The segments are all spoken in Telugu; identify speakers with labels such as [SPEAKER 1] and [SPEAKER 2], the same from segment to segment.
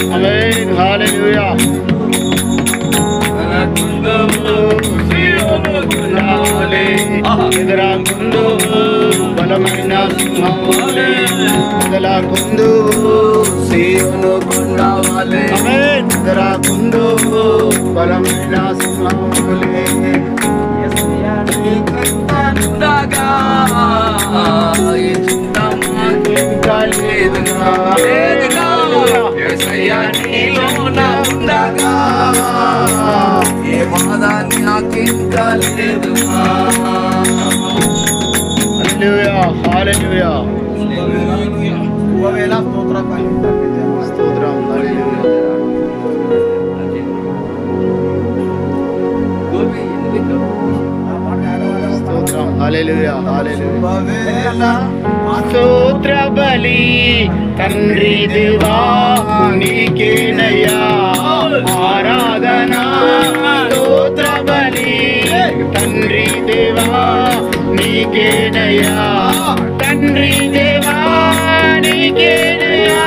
[SPEAKER 1] Amen. Hallelujah. ఎదురాకుందు బలమైన సింహంవలే ఎదురాకుందు సీయోను కొండవలే ఎదురాకుందు బలమైన సింహంవలే ఉండగా ఈ చింత మాకింకా లేదుగా యేసయ్యా నీలో నా ఉండగా ఏ బాధ నాకింకా లేదుగా. హల్లెలూయా హల్లెలూయా ఒకవేళ స్తోత్రం హల్లెలూయా స్తోత్రం హల్లెలూయా హల్లెలూయా. స్తోత్ర బలి తండ్రి దేవా నీకేనయ్యా ఆరాధన. స్తోత్ర బలి తండ్రి దేవా నీకేనయ్యా తండ్రి దేవా నీకేనయ్యా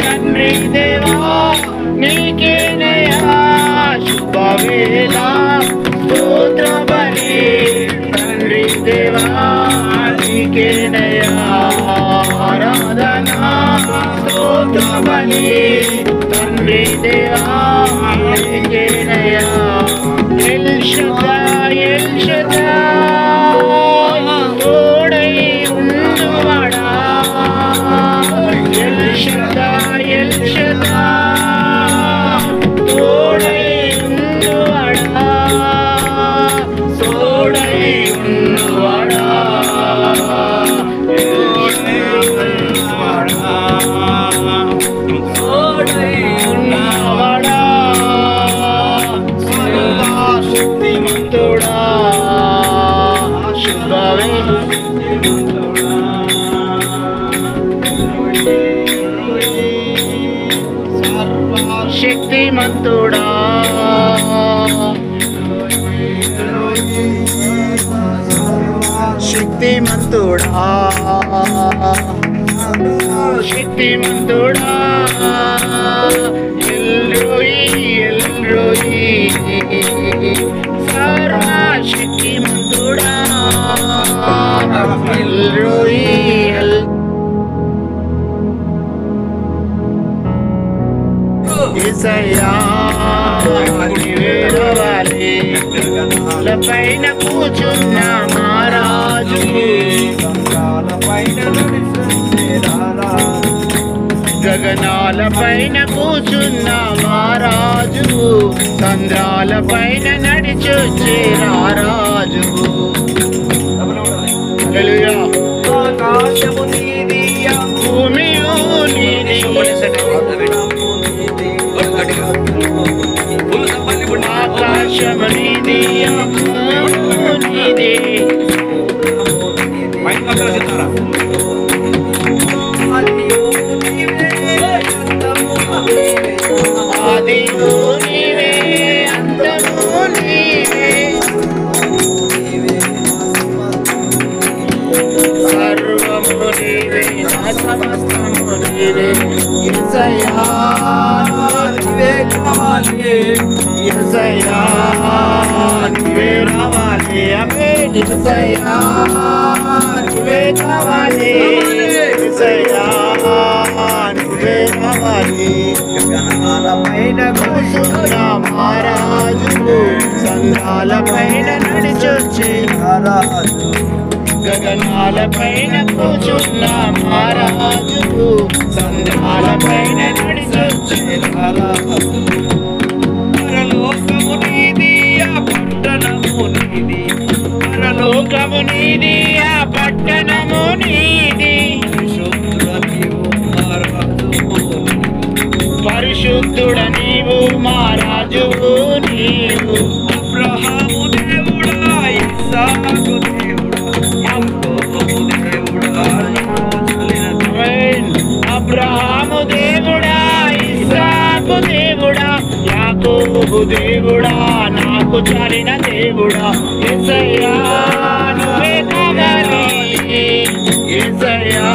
[SPEAKER 1] తండ్రి దేవా నీకేనయ్యా శుభవేళ స్తోత్ర బలి తండ్రి దేవా నీకేనయ్యా ఆరాధన. స్తోత్ర బలి తండ్రి దేవా నీకేనయ్యా ఎల్ షదాయ్ ఎల్ షదాయ్ తోడై ఉండువాడా ఎల్ షదాయ్ ఎల్ షదాయ్ తోడై ఉండువాడా తోడై ఉండువాడా తోడై ఉన్నవాడా శక్తిమంతుడా శుభవే శక్తిమంతుడా శక్తిమంతుడా శక్తిమంతుడా ఎల్రోయి ఎల్రోయి సర్వ శక్తిమంతుడా ఎల్రోయి యేసయ్యా నీవే రావాలి పైన కూర్చున్న మహారాజు గగనాల పైన కూర్చున్న మహారాజు సంద్రాల పైన నడిచొచ్చే రారాజు. హల్లెలూయా. ఆకాశము నీది భూమియు నీది ఆకాశము నీది నీది ఆదియు నీవే అంతము నీవే సర్వము నీవే సమస్తము నీవే. యేసయ్యా నీవే కావాలి యేసయ్యా నీవే రావాలి ఆమేన్. యేసయ్యా నీవే కావాలి యేసయ్యా నీవే కావాలి. గగనాల పైన కూర్చున్న మహారాజు సంద్రాల పైన నడిచొచ్చే రారాజు గగనాల పైన కూర్చున్న మహారాజు సంద్రాల పైన నడిచొచ్చే రారాజు. పరలోకము నీది ఆ పట్టణము నీది పరలోకము నీది ఆ పట్టణము నీది పరిశుద్ధుడ నీవు మహారాజువు నీవు. అబ్రహాము దేవుడా ఇస్సాకు దేవుడా యాకోబు దేవుడా అబ్రహాము దేవుడా ఇస్సాకు దేవుడా యాకోబు దేవుడా నాకు చూపు చాలిన దేవుడా యేసయ్యా నువ్వే కావాలి యేసయ్యా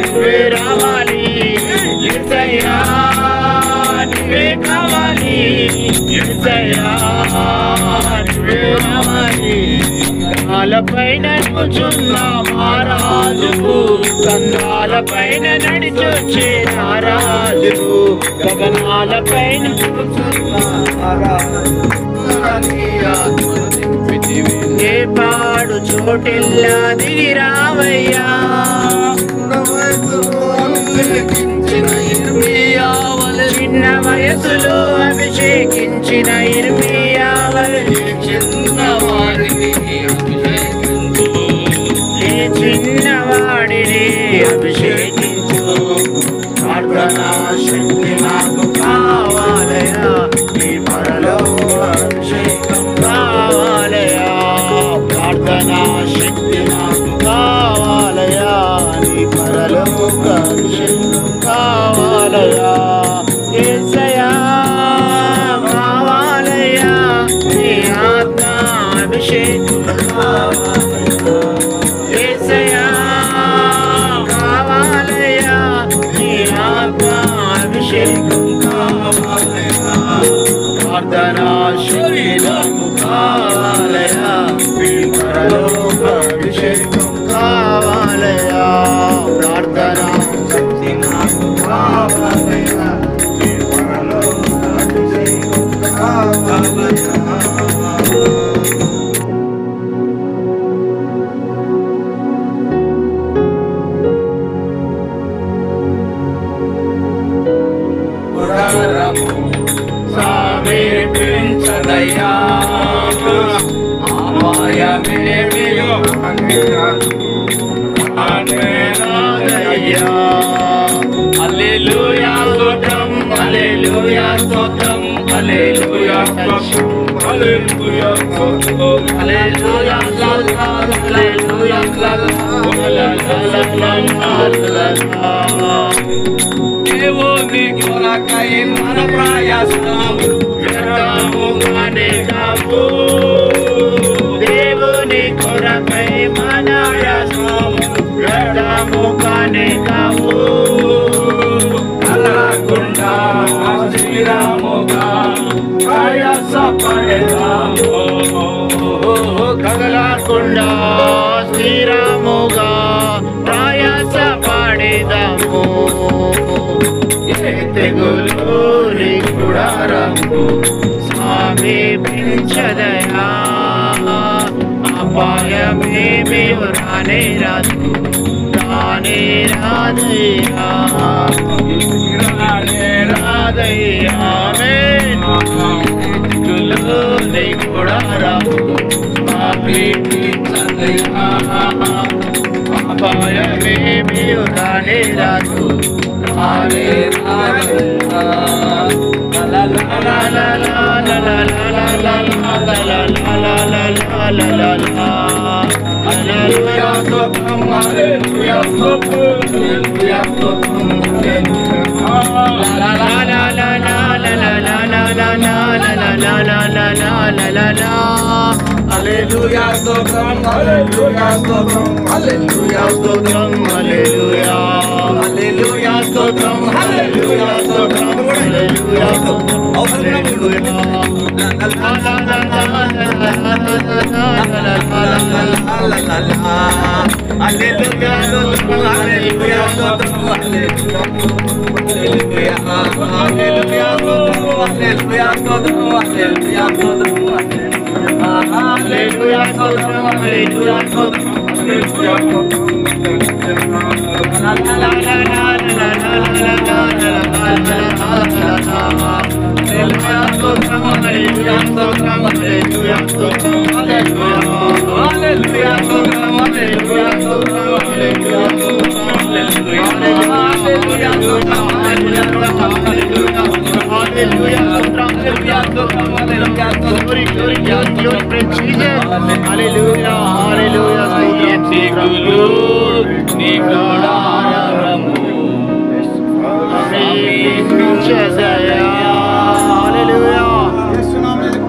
[SPEAKER 1] నువ్వే రావాలి యేసయ్యా నువ్వే కావాలి యేసయ్యా నువ్వే రావాలి గగనాలపైన కూర్చున్న మహారాజుకు సందాలపైన నడిచొచ్చే నారాజుకు గగనాలపైన కూర్చున్న ఏ పాడు చోటిల్లా దిగి రావయ్యా చిన్న వయసులో అభిషేకించిన ఇర్మియావలె చిన్నవాడిని అభిషేకించు ప్రార్థనా శక్తి నాకు కావాలయా నీ పరలోక అభిషేకం కావాలయా ప్రార్థనా శక్తి నాకు కావాలయా నీ పరలోక అభిషేకం కావాలయా యేసయ్యా కావాలయా నీ ఆత్మ అభిషేకం కావాలయా యేసయ్యా కావాలయా నీ ఆత్మ అభిషేకం కావాలయా ప్రార్థనా శక్తి నాకు కావాలయా నీ పరలోక అభిషేకం కావాలయా ప్రార్థనా శక్తి నాకు కావాలయా నీ పరలోక అభిషేకం కావాలయా సమీపించదయ్యా ఆపాయమేమియో అనేనాదయ్యా హల్లెలూయా స్తోత్రం హల్లెలూయా స్తోత్రం హల్లెలూయా స్తోత్రం హల్లెలూయా స్తోత్రం హల్లెలూయా స్తోత్రం హల్లెలూయా స్తోత్రం దేవుని కొరకై మన ప్రయాసం వ్యర్థముగానే కావు దేవుని కొరకై మన ప్రయాసం వ్యర్థముగానే కావు కలగకుండా స్థిరముగా ప్రయాస పడేదాము కదలకుండా స్థిరముగా ప్రయాస పడేదాము తెగులు గుడారము సమీపించదయా అపాయమేమి రానే రాదు రానే రాదయ్యా రానే రాదయ్యా తెగులు గుడారము సమీపించదయా అపాయమేమి రానే రాదు రానే రాదయ్యా la la la la la la la la la la la la la la la Hallelujah stotram hallelujah stotram hallelujah stotram la la la la la la la la la la la la la la la la la la Hallelujah stotram hallelujah stotram hallelujah stotram hallelujah hallelujah stotram hallelujah stotram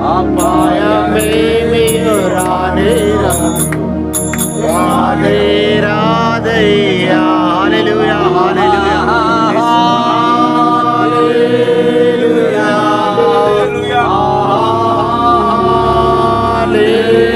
[SPEAKER 1] hallelujah మేమియు రానే రాదే రాదయ్యా. హల్లెలూయా హల్లెలూయా హల్లెలూయా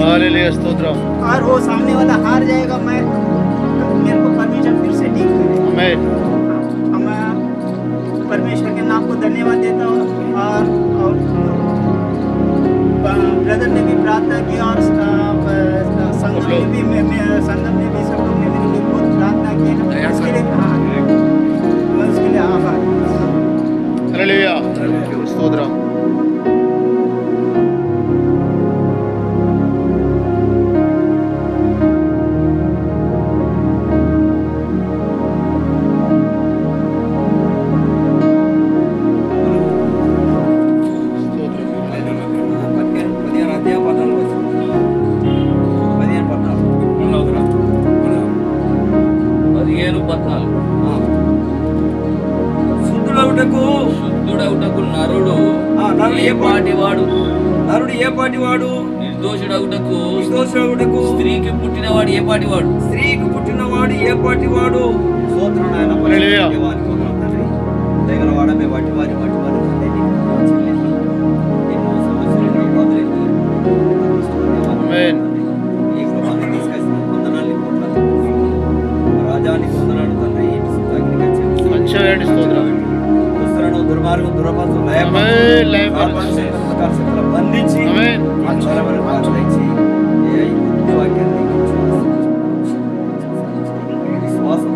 [SPEAKER 2] और वो सामने वाला हार जाएगा, मैं मेरे को परमेश्वर फिर से ठीक करे। मैं परमेश्वर के नाम को धन्यवाद देता हूँ। और ब्रदर ने भी प्रार्थना की और संगम ने भी सब लोग ने मेरे लिए बहुत प्रार्थना की। उसके लिए मैं उसके लिए आभार।
[SPEAKER 1] हालेलुया स्तोत्रम।
[SPEAKER 3] శుద్ధుడగుటకు నరుడు ఏ పాటివాడు నిర్దోషుడగుటకు స్త్రీకి పుట్టినవాడు ఏ పాటివాడు ఏ పాటివాడు
[SPEAKER 4] దగ్గర వాడమే వాటి వారి ఎన్నో సమస్యలు తీసుకొచ్చిన వందనాలు రాజానికి వందనాలు తండ్రి. దుస్తులను దుర్మార్గం దురపంచు బంధించి విశ్వాసం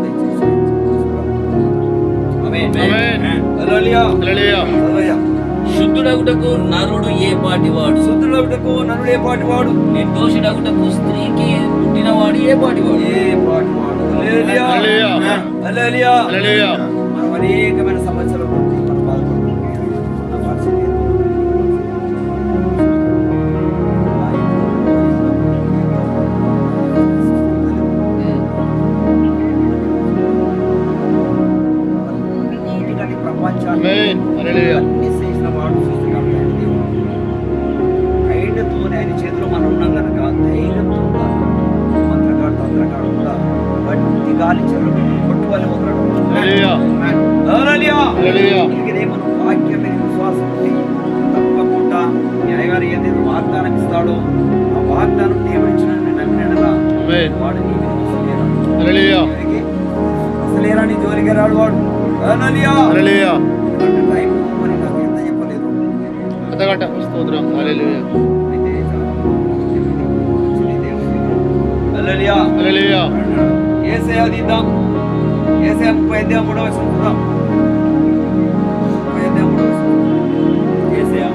[SPEAKER 3] శుద్ధుడగుటకు నరుడు ఏ పాటివాడు నిర్దోషుడగుటకు స్త్రీకి పుట్టినవాడు ఏ పాటివాడు
[SPEAKER 4] మనం అనేకమైన సమస్యలు మనం బాధపడుతున్నాం. ప్రపంచాన్ని అన్ని చేసిన వాడు ధైర్యంతో ఆయన చేతిలో మనం ఉన్నాం కనుక ధైర్యంతో మంత్రగాడు తంత్రగాడు కూడా గట్టి గాలి చెరువు కొట్టువలి అందుకనే మనం వాక్యమైన విశ్వాసం ఉండి తప్పకుండా న్యాయగారు ఏదైతే వాగ్దానం ఇస్తాడో ఆ వాగ్దానం దేవుడిచ్చిన నమ్మినలా వాడు అసలేరా నీ జోలికి రాడు వాడు. టైం మరి నాకు ఎంత చెప్పలేదు. యేసయ్య తీద్దాం. యేసయ్య 35 వచనం చూద్దాం. 35 వచనం యేసయ్య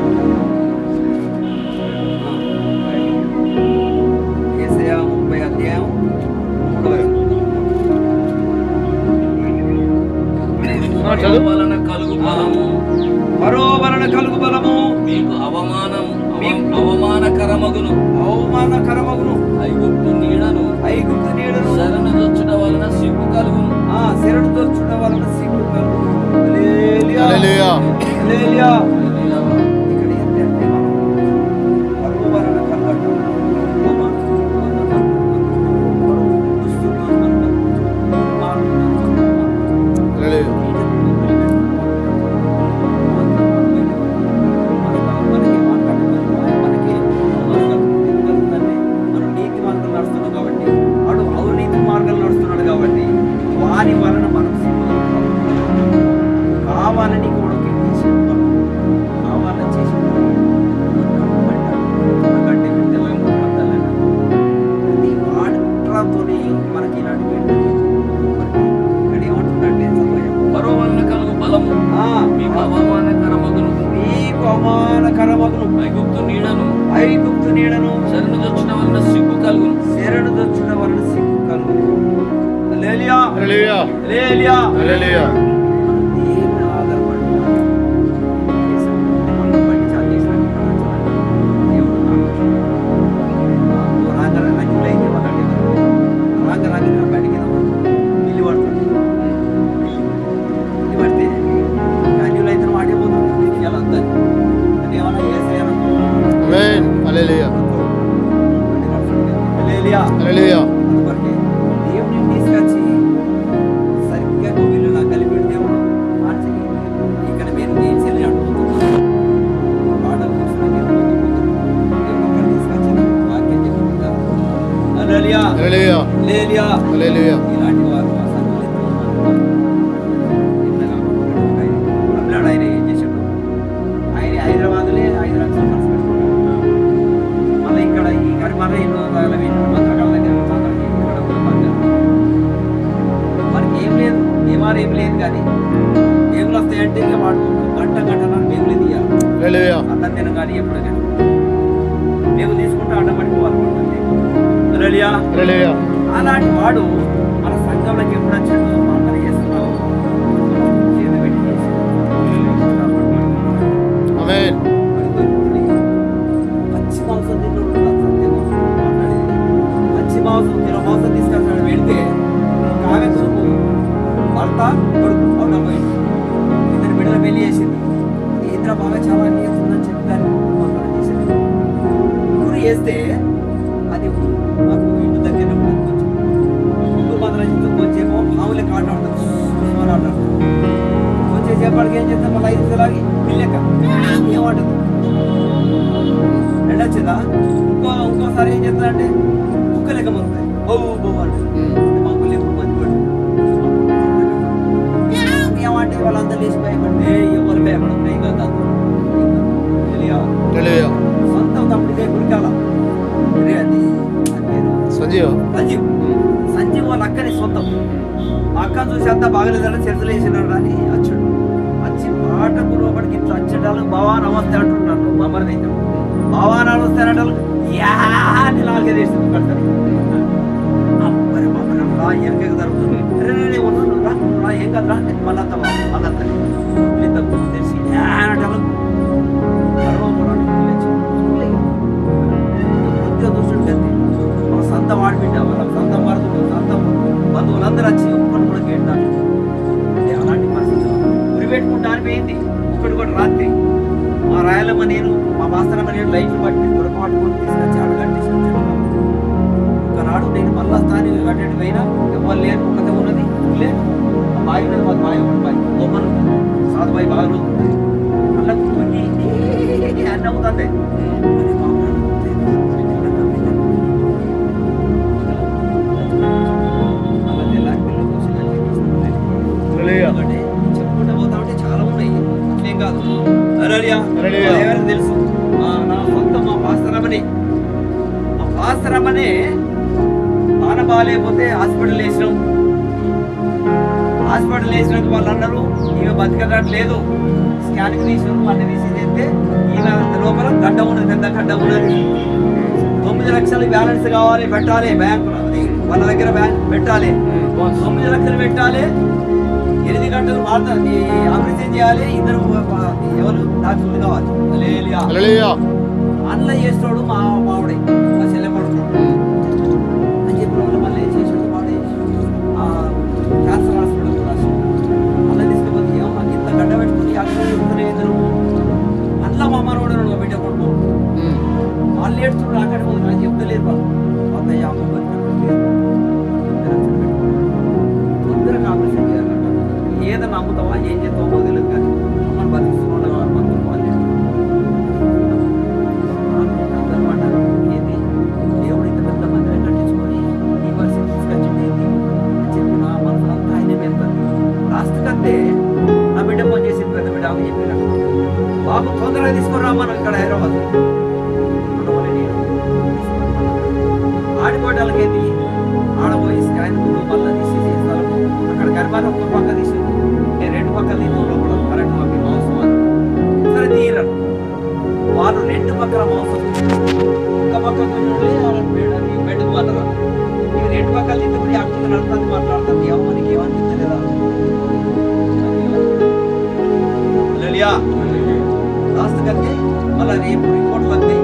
[SPEAKER 4] 30 మరో వలన కలుగు బలము
[SPEAKER 3] మీకు అవమానకరమగును ఐగుప్తు నీడను శరణు దొచ్చుట వలన సిగ్గు కలుగును.
[SPEAKER 4] శరణు దొచ్చుట వలన సిగ్గు కలుగును. అవమానకరమగును
[SPEAKER 3] ఐగుప్తు నీడను శరణు దొచ్చిన వలన సిగ్గు కలుగును
[SPEAKER 4] హల్లెలూయా
[SPEAKER 1] హల్లెలూయా
[SPEAKER 4] హల్లెలూయా
[SPEAKER 1] హల్లెలూయా
[SPEAKER 4] దేవుని ఆధారపడి మనం బట్టి చాలా చేసినట్టు దేవుడు రాగర అన్యులైతే వాళ్ళంటే రాగరాగ బయటికి ఇల్లు పడుతుంది ఇల్లు పడితే అన్యులైతే వాడిపోతుంది ఇలా అందని అని ఏమన్నా చేసేయాలి
[SPEAKER 1] ఆమేన్ హల్లెలూయా
[SPEAKER 4] హల్లెలూయా
[SPEAKER 1] హల్లెలూయా
[SPEAKER 4] అందువల్ల దేవుడిని తీసుకొచ్చి సరిగ్గా వీళ్ళు కలిపి దేవుడు మార్చి ఇక్కడ మీరు నేను చెల్లి అడుగుతున్నాను పాటలు కూర్చొని దేవుడు తీసుకొచ్చి వాక్యం చెప్పుకుంటారు హల్లెలూయా
[SPEAKER 1] హల్లెలూయా
[SPEAKER 4] హల్లెలూయా
[SPEAKER 1] హల్లెలూయా
[SPEAKER 4] ఇలాంటి వారు ఆ సంఘంలో తమిళనాడు ఆయన ఏం చేశాడు ఆయన హైదరాబాద్లే 5 లక్షలు ఖర్చు పెట్టుకున్నాడు మళ్ళీ ఇక్కడ ఈ కరిమర్ర ఎన్నో మంత్రకాల దగ్గర ఇక్కడ కూడా మనకి ఏం లేదు ఏమారు ఏం లేదు కానీ మేములు వస్తాయంటే ఇక వాడు గంట మేములే తీయాలి
[SPEAKER 1] హల్లెలూయా
[SPEAKER 4] అన్నం తిన కానీ ఎప్పుడు కానీ మేము తీసుకుంటే అడ్డం పడిపోవాలి హల్లెలూయా
[SPEAKER 1] హల్లెలూయా
[SPEAKER 4] అలాంటి వాడు మన సంఘంలోకి ఎప్పుడు వచ్చాడు ప్రార్థన చేస్తున్నావు చేతి పెట్టి చేసి
[SPEAKER 1] ఆమేన్
[SPEAKER 4] పచ్చి మాంసం తిన్నాడు మాట్లాడేది పచ్చి మాంసం తీసుకొస్తాడు వెళ్తే కావ్యకు భర్త కొడుకు అవునా పోయింది ఇద్దరు బిడ్డలు పెళ్లి చేసింది ఇద్దరు బాగా చాలా చేస్తుందని చెప్పారు మాట్లాడ చేసింది గురి చేస్తే అది మాకు ఇంటి దగ్గర ఉండదు కొంచెం ముందు మాత్రం కొంచెమో మామూలే కాట ఉంటుంది వచ్చేసేపటికి ఏం చేస్తాం మళ్ళీ 5 నిమిషాలకి పిల్లెక్క ఏమంటుంది ఎండొచ్చిందా ఇంకోసారి ఏం చేస్తారంటే కుక్క లెక్క మొరుతాయి బో అంటే మా పిల్ల ఎప్పుడు మంచి పడు ఏమంటే వాళ్ళందరూ లేచి భయపడితే ఎవరు భయపడదు ఇంకా
[SPEAKER 1] హల్లెలూయా
[SPEAKER 4] సొంత తమ్ముడిదే గురికాల అది
[SPEAKER 1] సంజీవ్
[SPEAKER 4] సంజీవ్ వాళ్ళ అక్కని సొంతం మా అక్కను చూసి అంతా బాగలేదని చర్చలు వేసినాడు అని వచ్చాడు వచ్చి పాటకు లోపలికి ఇట్లా వచ్చేటాలు బావా నమస్తే అంటున్నాను మమ్మల్ని అయితే బావా నమస్తే యాని నాలుగే చేసి కడతారు అప్పరి మమ్మల్ని ఎనక జరుగుతుంది రా ఏం కదరా మళ్ళీ అంత వాళ్ళంతా తెలిసి యానటాలు చూస్తుంటే మన సొంత వాడిబిడ్డ వాళ్ళ సొంత మరుదు సొంత బంధువులందరూ వచ్చి ఒక్కడు కూడా కేటాడు అలాంటి పరిస్థితి ఉరిపెట్టుకుంటా అనిపోయింది ఒకటి రాత్రి మా రాయలమ్మ నేను మా మాస్తరమ్మ నేను లైట్లు పట్టి దొరకపట్టుకొని తీసుకొచ్చి అడగట్టేసి ఒకనాడు నేను మళ్ళా స్థానిక కట్టేటి పోయినా ఎవరు లేరు ఒకటే ఉన్నది లేదు బావి ఉన్నది మాకు బావి ఒకటి బావి గొప్పలు సాధు బావి బాగా ఉంటుంది అలా కొన్ని అన్నీ అవుతుంది చెప్పుకుంటా పోతా ఉంటే చాలా ఉన్నాయి అట్లేం కాదు ఎవరికి తెలుసు నా సొంత మా పాస్తరమ్మని పాన బాగాలేకపోతే హాస్పిటల్ వేసినాక వాళ్ళు అన్నారు ఈమె బతికట్లేదు స్కానింగ్ తీసినారు అన్ని తీసి చేస్తే ఈమె లోపల గడ్డ ఉన్నది పెద్ద గడ్డ ఉన్నది 9 లక్షలు బ్యాలెన్స్ కావాలి పెట్టాలి బ్యాంకులో వాళ్ళ దగ్గర బ్యాంక్ పెట్టాలి 9 లక్షలు పెట్టాలి 8 గంటలు ఆపరేషన్ చేయాలి ఇద్దరు ఎవరు డాక్టర్లు కావాలి అందులో చేస్తాడు మా మావిడే మా చెల్లె కొడుకు అని చెప్పిన వాళ్ళు మళ్ళీ చేసాడు వాడే క్యాన్సర్ హాస్పిటల్ రాసి అలా తీసుకుపోతే మాకు ఇంత గడ్డ పెట్టుకుని అక్కడ ఎదురు అందులో మా మనవాడు బిడ్డ కొడుకు వాళ్ళు ఏడుస్తున్నారు అక్కడ నాకు చెప్తలేరు వాళ్ళు 150 తొందరగా ఆపరేషన్ చేయాలంట ఏదైనా నమ్ముతావా ఏం చేస్తావో తెలియదు కానీ మనం బతికిస్తున్నాం మనతో వాళ్ళు అనమాట ఏంది దేవుడు ఇంత పెద్ద మందిరం కట్టించుకొని ఈ పరిస్థితి తీసుకొచ్చింది ఏంటి అని చెప్పి నా మనసులో అంతా ఆయనే వెళ్తాను లాస్ట్ కంటే నా బిడ్డ ఫోన్ చేసింది పెద్ద బిడ్డ ఆమె చెప్పిన బాబు తొందరగా తీసుకురా మనం ఇక్కడ హైదరాబాద్ ఆడిపోవటాలకి ఏంటి ఆడబోయి స్కాన్ మళ్ళీ తీసేసి అక్కడ గర్భాన్ని ఒక పక్క తీసి నేను 2 పక్కలు తీసుకోవడం కూడా కరెంట్ పంపి అవసరం సరే తీయరను పక్కన మాంసం ఒక పక్క బెడ్ మాట్లాడాలి ఇది రెండు పక్కల తింటే యాక్చువల్గా నడుతుంది మాట్లాడుతుంది ఏమో మనకి ఏమనిపించలేదా లాస్ట్ కంటే మళ్ళీ రేపు రిపోర్ట్లు వస్తాయి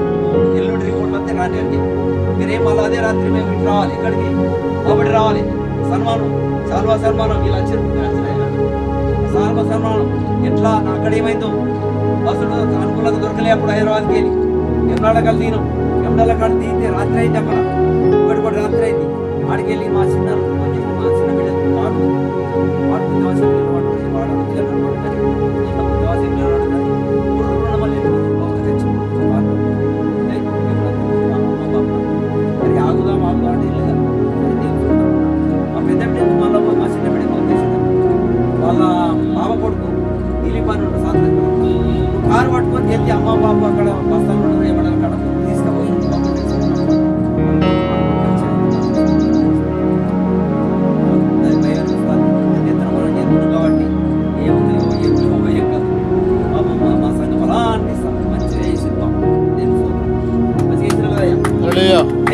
[SPEAKER 4] ఎల్లుండి రిపోర్ట్లు వస్తాయి రాని అండి మీరేం మళ్ళీ అదే రాత్రి మేము ఇంటి రావాలి ఇక్కడికి కాబట్టి రావాలి సన్మానం సాల్వా సన్మానం వీళ్ళు వచ్చారు సాల్వా సన్మానం ఎట్లా అక్కడ ఏమైందో బస్సులు అనుకూలంగా దొరకలే అప్పుడు హైదరాబాద్కి వెళ్ళి ఎమ్రాళ్ళ కలిసి తీనం ఎమ్రాళ్ళ కాడ తీస్తే రాత్రి అయింది అక్కడ ఒకటి రాత్రి అయింది ఆడికి వెళ్ళి మా చిన్న బిడ్డ వాళ్ళ మామ కొడుకు నీలిపాని సాయంత్రం కారు పట్టుకొని వెళ్తే అమ్మ బాబు అక్కడ బస్తాలు ఏమన్నా అక్కడ తీసుకుపోయి కాబట్టి ఏముంది ఏం కాదు బాబు మా సంఘం అలా అనిపిస్తాను మంచిగా చేసింది బాబు నేను మంచిగా కదా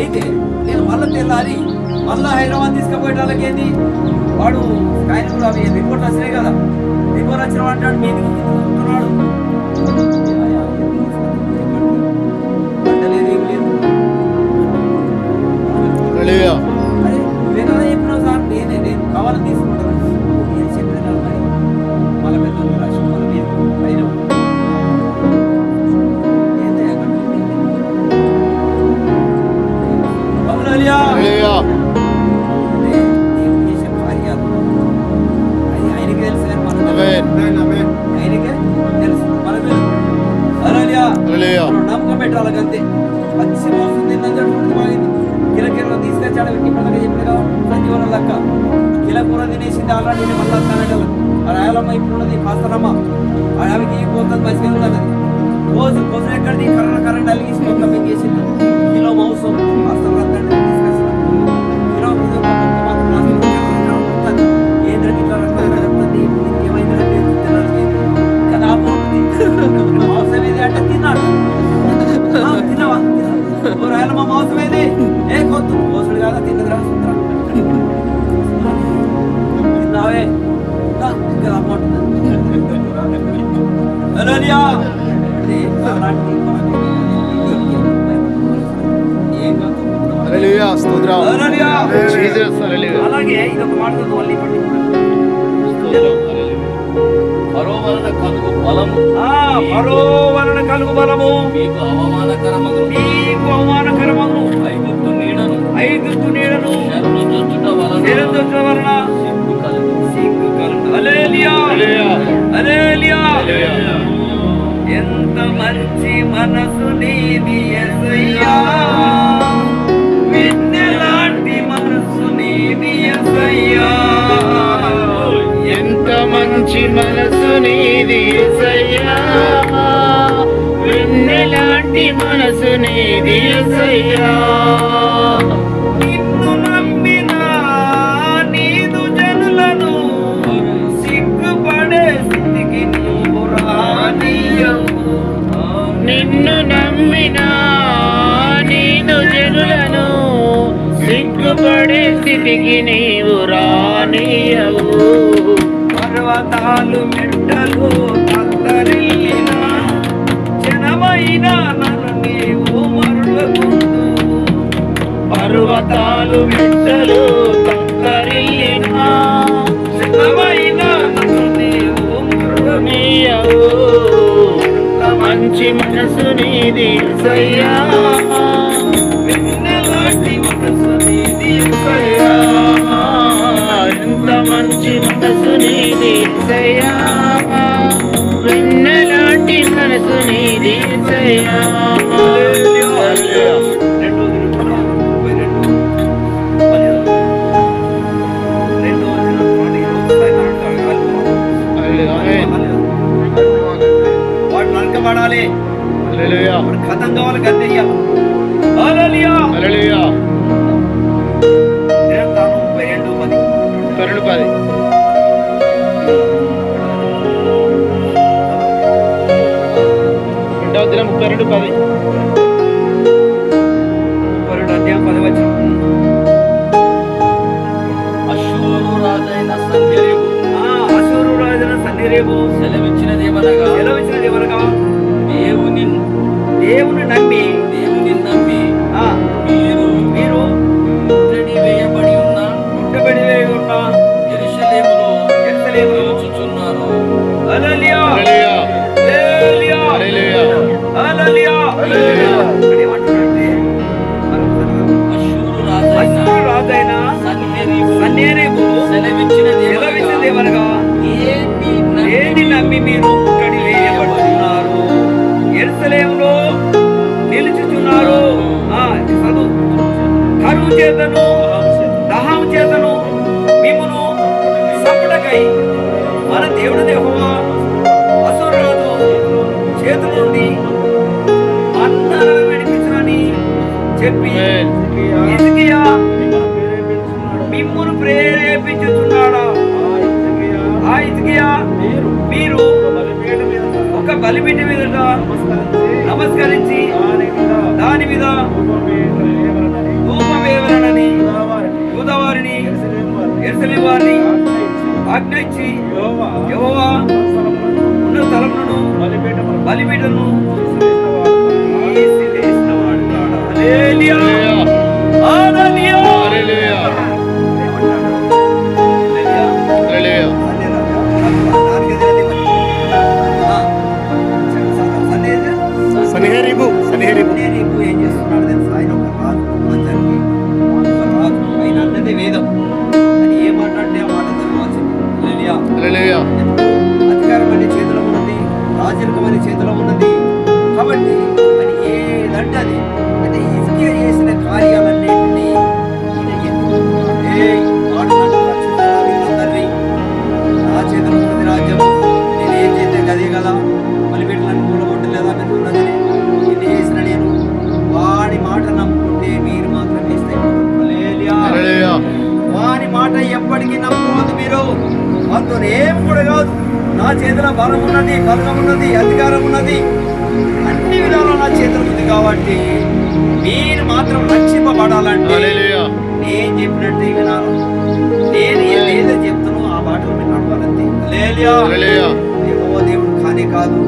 [SPEAKER 4] అయితే నేను మళ్ళీ తెల్లారి మళ్ళా హైదరాబాద్ తీసుకుపోయేటాళ్ళకి ఏంది వాడు ఆయన కూడా అవి రిపోర్ట్ వచ్చినాయి కదా రిపోర్ట్ వచ్చిన అంటాడు మీది కూర్చున్నాడు లేదు ఏం లేదు అరే నువ్వేనా చెప్పినావు సార్ నేను కావాలని తీసుకుంటాను ఏం చెప్పినా మరి మళ్ళీ పెద్ద రాసి మళ్ళీ మీరు పైన నమ్మకం పెట్టాలంతే పచ్చి మోసం తిన్నది బాగింది కిలకీర తీసుకొచ్చాడు ఇప్పటిదాకా చెప్పిన కదా సంజీవన లెక్క కిలకూర తినేసింది ఆల్రెడీ మళ్ళీ వస్తానంటే రాయాలమ్మ ఇప్పుడున్నది పాస్తానమ్మ ఆవికి పోతుంది మంచిగా ఉన్నది రోజు కోసం ఎక్కడిది కరెంట్ అలిగేసి మొత్తం పెంచేసింది కిలో మౌసం పాస్తం రద్దండి తీసుకొచ్చిన కిలో ఏంద్ర ఇట్లా రక్తుంది ఏమైందంటే కదా మౌసం ఏది అంటే తిన్నాడు తినవా రాయాలమ్మ మౌసం ఏది ఏ కొత్త మోసుడు కాదా తిన్నదిరా తిన్నావే ఇంకా అమ్మంటుంది అలాగే ఇదొక మాట మళ్ళీ
[SPEAKER 3] పరో వలన కలుగు బలము
[SPEAKER 4] పరో వలన కలుగు బలము
[SPEAKER 3] మీకు అవమానకరమగును ఐగుప్తు నీడను శరణొచ్చుట వలన సిగ్గు కలుగు హల్లెలూయా హల్లెలూయా ఎంత మంచి మనసు నీది యేసయ్యా వెన్నెలాంటి మనసు నీది యేసయ్యా
[SPEAKER 1] ఎంత మంచి మనసు నీది యేసయ్యా వెన్నెలాంటి మనసు నీది యేసయ్యా
[SPEAKER 4] నిన్ను నమ్మిన నీదు జనులను సిగ్గుపడే స్థితికి నీవు రానీయవు
[SPEAKER 1] నిన్ను నమ్మిన నీదు జనులను సిగ్గుపడే స్థితికి నీవు రానీయవు
[SPEAKER 4] పర్వతాలు మెట్టలు కత్తరిల్లిన జనమైన నన్ను నీవు మరువకుందు
[SPEAKER 1] పర్వతాలు మెట్టలు కత్తరిల్లిన
[SPEAKER 4] జనమైన నన్ను నీవు
[SPEAKER 1] మరువనీయవు మంచి మనసు నీది యేసయ్యా
[SPEAKER 4] వెన్నెలాంటి మనసు నీది యేసయ్యా
[SPEAKER 1] ఎంత మంచి మనసు నీది యేసయ్యా వెన్నెలాంటి మనసు నీది యేసయ్యా
[SPEAKER 4] వాడు నరకబడాలి కథం కావాలి గద్దెయ్యాలి హల్లెలూయా
[SPEAKER 1] హల్లెలూయా
[SPEAKER 4] 32:10
[SPEAKER 1] రెండవ దినం 32:10.
[SPEAKER 4] 32 అధ్యాయం 10 వచనం.
[SPEAKER 3] అష్షూరు రాజైన సన్హెరీబు
[SPEAKER 4] అష్షూరు రాజైన సన్హెరీబు
[SPEAKER 3] సెలవిచ్చినదేమనగా దేవుని
[SPEAKER 4] నమ్మి
[SPEAKER 3] మీరు ముట్టడి వేయబడి ఉన్న యెరూషలేములో నిలుచుచున్నారు.
[SPEAKER 4] హల్లెలూయా హల్లెలూయా హల్లెలూయా హల్లెలూయా. ఏమంటున్నాడంటే అష్షూరు రాజైన సన్హెరీబు సెలవిచ్చినదేమనగా దేన్ని నమ్మి మీరు ముట్టడి వేయబడుతున్నారు, యెరూషలేములో నిలుచుచున్నారు. కరువు చేతను దాహం చేతను మిమ్మును సంపడకై మన దేవుడు యెహోవా అసూరురాజు చేతుల నుండి మన్నాను విడిపించునని చెప్పి హిజ్కియా మిమ్మును ప్రేరేపించుచున్నాడా? ఆ హిజ్కియా మీరు ఒక బలిపీఠం మీద నమస్కరించి దాని మీద ధూపం వేయవలెనని యూదావారిని యెరూషలేము వారిని ఆజ్ఞ ఇచ్చి యెహోవా ఉన్న స్థలమును బలిపీఠమును తీసివేసినవాడు కాడా? హల్లెలూయా హల్లెలూయా హల్లెలూయా హల్లెలూయా.
[SPEAKER 1] సన్హెరీబు
[SPEAKER 4] ఏం చేస్తున్నాడు తెలుసా? ఆయన ఒక రాజు, ప్రజలకి ఒక రాజు. ఆయన అన్నదే వేదం. అని ఏమంటే ఆ మాట జరగాల్సింది. హల్లెలూయా. అధికారం అనే చేతిలో ఉన్నది, రాజరికం అనే చేతిలో ఉన్నది. కాబట్టి అని ఏదంటే అది అంటే హిజ్కియా చేసిన కార్యాలన్నింటినీ నా చేతిలో ఉన్నది రాజ్యం, నేను ఏం చేస్తే గదే కదా, బలిపీఠాలను కూలగొట్టలేదా మీరు ఉన్నది, ఇది చేసిన నేను వాడి మాట నమ్ముకుంటే మీరు మాత్రం వేస్తే వాని మాట ఎప్పటికీ నమ్ముకోవద్దు. మీరు మనతో ఏం కూడా కాదు. నా చేతిలో బలం ఉన్నది, బలం ఉన్నది, అధికారం ఉన్నది, అన్ని విధాలు నా చేతిలో ఉంది. కాబట్టి మీరు మాత్రం రక్షింపబడాలంటే నేను చెప్పినట్టు వినాలి. నేను ఏదైతే చెప్తానో ఆ బాటలో మీరు నడవాలంతే. హల్లెలూయా. యెహోవా దేవుడు కానే కాదు,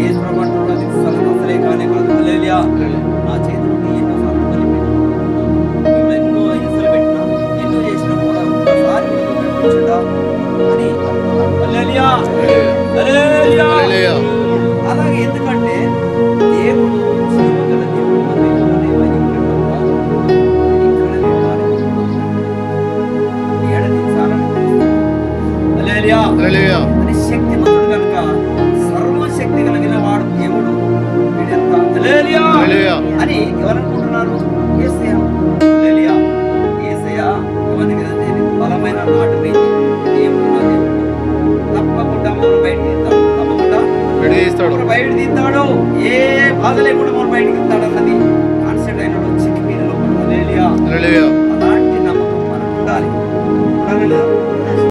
[SPEAKER 4] యేసు ప్రభువు అంటున్నాడు అది అసలే కానే కాదు. హల్లెలూయా. నా చేతిలో ఎన్నోసార్లు బలిపీఠం ఎన్నో హింసలు పెట్టినా ఎన్నో చేసినా కూడా ఒక్కసారి కూర్చుంటా అని. హల్లెలూయా హల్లెలూయా. అలాగే ఎందుకంటే దేవుడు జీవగల దేవుడు, మన అని శక్తిమంతుడు కనుక సర్వశక్తి కలిగిన వాడు దేవుడు అని ఎవరనుకుంటున్నారు? యేసయ్య. యేసయ్య ఎవరికి బలమైన నాటు దేవుడు నా దేవుడు తప్పకుండా మనం బయటికి తీస్తాడు. తప్పకుండా బయట తీస్తాడు. ఏ బాధ లేకుండా మనం బయటికి తీస్తాడు అన్నది కాన్సెప్ట్ అయినాడు చిక్కి మీద లోపల. అలాంటి నమ్మకం మనకు ఉండాలి.